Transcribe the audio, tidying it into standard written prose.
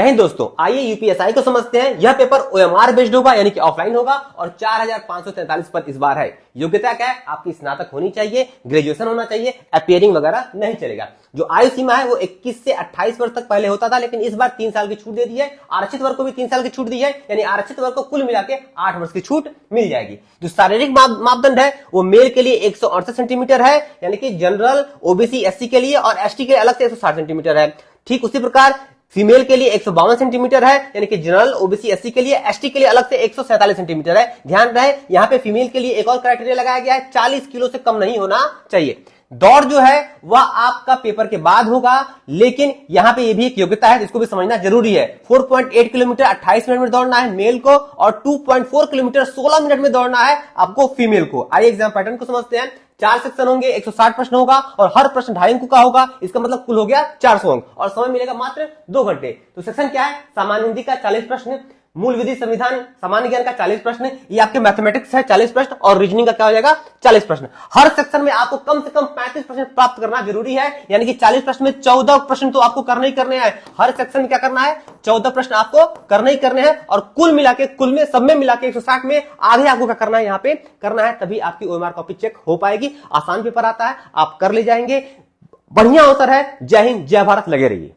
जय हिंद दोस्तों, आइए यूपीएसआई को समझते हैं। यह पेपर ओएमआर बेस्ड होगा यानी कि ऑफलाइन होगा और 4543 पद इस बार है। योग्यता क्या है? आपकी स्नातक होनी चाहिए, ग्रेजुएशन होना चाहिए, अपीयरिंग वगैरह नहीं चलेगा। जो आयु सीमा है वो 21 से 28 वर्ष तक पहले होता था, लेकिन इस बार 3 साल की छूट दे दी है। आरक्षित वर्ग को भी 3 साल की छूट दी है, यानी आरक्षित वर्ग को कुल मिला के 8 वर्ष की छूट मिल जाएगी। जो शारीरिक मापदंड है वो मेल के लिए 168 सेंटीमीटर है, यानी कि जनरल, ओबीसी, एससी के लिए और एसटी के लिए अलग से 160 सेंटीमीटर है। ठीक उसी प्रकार फीमेल के लिए 152 सेंटीमीटर है, यानी कि जनरल, ओबीसी, एससी के लिए, एसटी के लिए अलग से 147 सेंटीमीटर है। ध्यान रहे, यहां पे फीमेल के लिए एक और क्राइटेरिया लगाया गया है, 40 किलो से कम नहीं होना चाहिए। दौड़ जो है वह आपका पेपर के बाद होगा, लेकिन यहां पे ये भी एक योग्यता है जिसको भी समझना जरूरी है। 4.8 किलोमीटर 28 मिनट में दौड़ना है मेल को और 2.4 किलोमीटर 16 मिनट में दौड़ना है आपको फीमेल को। आइए एग्जाम पैटर्न को समझते हैं। 4 सेक्शन होंगे, 160 प्रश्न होगा और हर प्रश्न 2.5 अंक का होगा। इसका मतलब कुल हो गया 400 अंक और समय मिलेगा मात्र 2 घंटे। तो सेक्शन क्या है? सामान्य हिंदी का 40 प्रश्न, मूल विधि, संविधान, सामान्य ज्ञान का 40 प्रश्न, ये आपके मैथमेटिक्स है 40 प्रश्न और रीजनिंग का क्या हो जाएगा 40 प्रश्न। हर सेक्शन में आपको कम से कम 35 प्रश्न प्राप्त करना जरूरी है, यानी कि 40 प्रश्न में 14 प्रश्न तो आपको करने ही करने हैं। हर सेक्शन में क्या करना है? 14 प्रश्न आपको करने ही करने हैं और कुल मिला के, कुल में सब में मिला के 160 में आधे आपको क्या करना है यहाँ पे करना है, तभी आपकी ओएमआर कॉपी चेक हो पाएगी। आसान पेपर आता है, आप कर ले जाएंगे। बढ़िया अवसर है। जय हिंद, जय भारत, लगे रहिए।